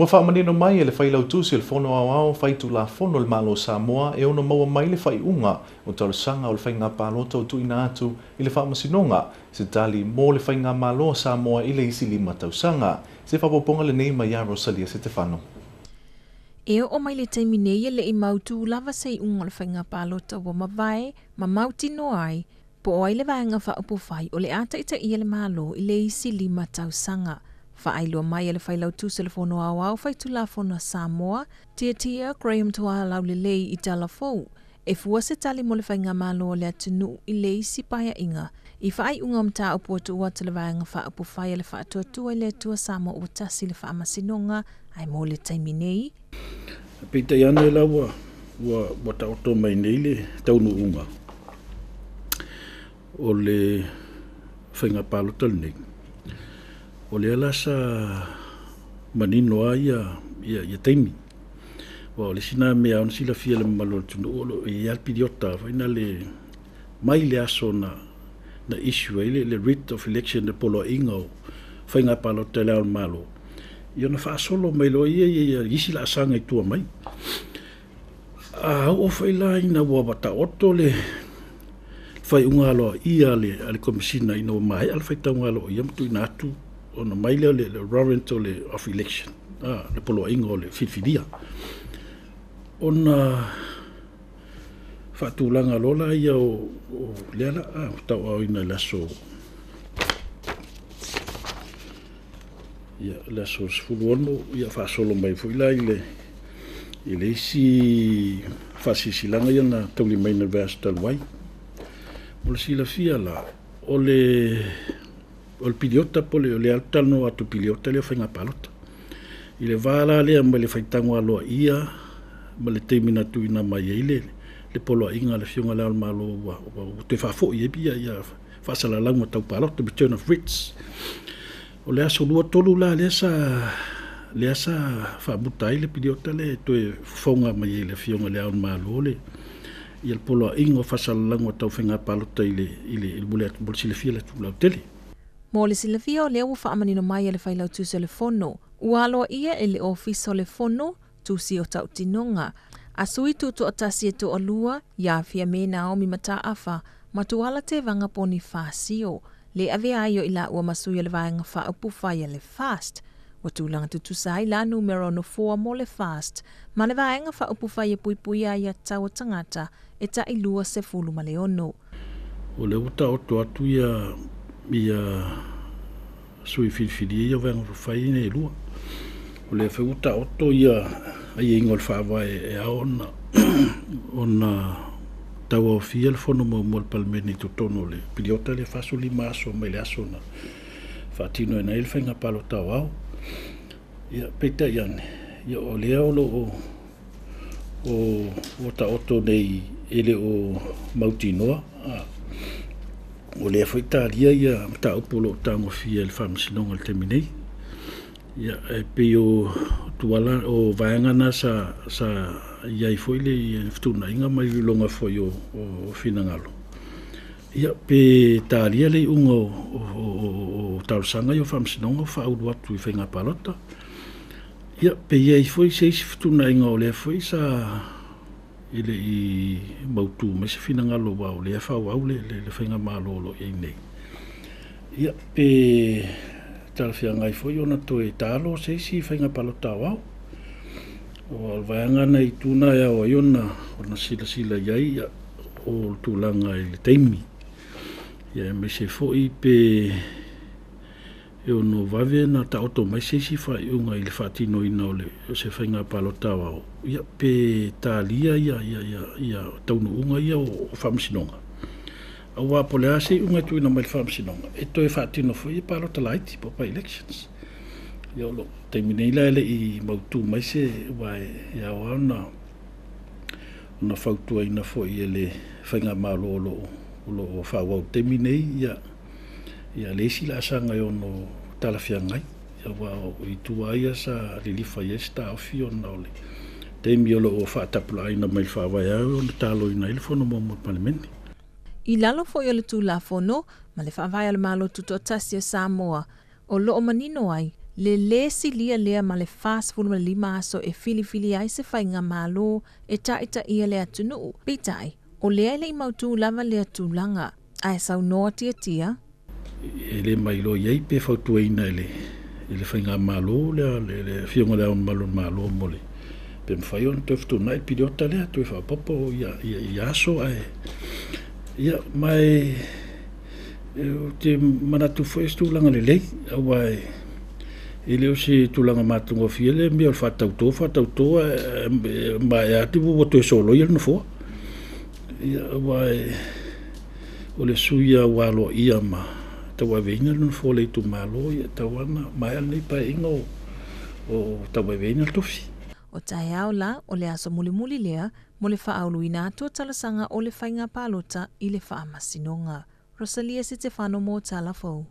Mo whaamanino mai e le whailau tūsi le whono au whaitu la whono le malo Samoa e ono maua mai le whai unga o taurasanga o le whainga pālota o tuina atu i le whaamasinonga se tali mō le whainga malo Samoa i le isi lima tausanga se whapoponga le nei mai a Rosalia Setefano. E o mai le taimi nei le i mautu lava sei unga le whainga pālota wa mawai ma mauti no ai po o ai le vaenga whaupu whai o le ata ita ia le malo i le isi lima tausanga. Whaailoa mai e le whailau tūse le whono au whaitu la whono Samoa, tia Graham toa lau le lei i tala fau. E fua se tali mo le whainga malo le atunu i le isi paya inga. I whaai unga mta upu atu ua te le vaenga whaupu whai le whaatua tua le tua Samoa o tasi le whaamasinonga ai mo le taimi nei. Peita iana e la ua taoto mai nei le taunu unga. O le whainga palo tal nei. O le alasa manino a ia taimi. O le sina mea on sila fia le malo tunu o i alpidiota vaina le mai le aso na issue le writ of election le polo inga o whainga palo te leo malo. Ia na wha solo mai lo ia isi la asanga i tua mai. O whaila ina ua wata oto le whai unga aloa ia le komisina ina o mai al whaita unga aloa ia mtu ina atu ona mai le warrant o le of election le polo inga o le whiwhiria ona whaatulanga lola ia o leala tau au ina laso ia laso sfulu ono ia whaasolo mai fuila i le isi whaasisilanga ia na tauli mai na vea stalwai o le sila fia la o le piliota po le altano atu piliota le whainga palota. I le wala lea ma le whaitango aloa ia, ma le teimina tuina mai eile, le polo inga le fionga leo malo o te whafo i ebia ia whaasala launga tau palota, return of writs. O le aso lua tolu la le asa whaamutai le piliota le toe whaunga mai eile fionga leo malo le. Ia le polo inga o whaasala launga tau whainga palota i le bule sile fia le tu lau tele. Mo le silafia o lea ua whaamanino mai e le whailau tūse le whono. Ua aloa ia e le ofis o le whono, tūsi o tau tinonga. A sui tutu o tasi e to o lua, ia fia me Naomi mata afa, matuala te vanga poni whaasio. Le ave aio i la ua masui le vaenga whaupu whai le fast. Ua tūlanga tutusai la numero no 4 mo le fast. Ma le vaenga whaupu whai e pui ia tau tangata e ta ilua se fulu ma le ono. O le uta o to atu ia sui filfili ia venga fai nei lua o le feuta oto ia ai ingol fava e aona ona tawa fiel fono mo palmeni to tono le piliota le faso limaso mai le asona fatino na il fenga palo tawa ia peta iane ia o le o ta oto nei ele o mautinoa o le foi talia ia ta upolo tango fiel famsinonga le terminei ia e pe o tuala o vaenga na sa ia foi le ftuna inga mai longa foi o finangalo ia pe talia le ungo o tausanga yo famsinonga fa u watu fenga palota ia pe ia foi seis ftuna inga o le foi sa ile i mautu me se finangalo wa le fa wa le whainga malolo e nei ia pe talfia ngai foi ona to e talo se si whainga palota wa o vaanga nei tuna ia o iona ona sila ia o tulanga i le teimi ia me se foi pe e ono vave na ta auto mai se si fa unga i le fatino ina o le se whainga palota wa ia pe talia ia taunu unga ia o whamsinonga. A wā pole ase unga tuina mai whamsinonga. E toi whaatino fo i palota laiti po pa elections. Ia olo, teimine ila ele i mautu mai se wae ia wana ona whautua ina fo i ele whainga malo o whawau. Teimine ia leisi la asanga i ono talawhia ngai. Ia wā i tua ia sa lilifa i esta o fio na ole. Teimi olo o whaatapula aina mai whawai au o le talo ina ili whono mo palimeni. I lalo fo i le tū la whono, ma le whawai ale malo tuto tasi o Samoa, o loo manino ai, Le silia lea ma le fast food ma le 5 aso e fili ai se whainga malo e taita ia lea tunu. Pitai, o lea le imautu lava lea tūlanga, ai sau noa tia. E le mailo iei pe whautuaina ele whainga malo le fionga lea malo mole. Pe mwhai on te whtuna e piriota lea tu e whapopo i aso ai. Ia mai te manatu whaes tūlanga le lei, awai e leo se tūlanga mātunga fia le mea whatautoa mai ati woto e solo ia no fua. Ia awai o le suia walo ia ma tawa veina no fua le tu malo ia tawana mai al nei pa ingo o tawa veina tofi. O tae au la o le aso muli lea mo le whaauluina atua talasanga o le whainga palota i le whaamasinonga. Rosalia Stefano mo tala fau.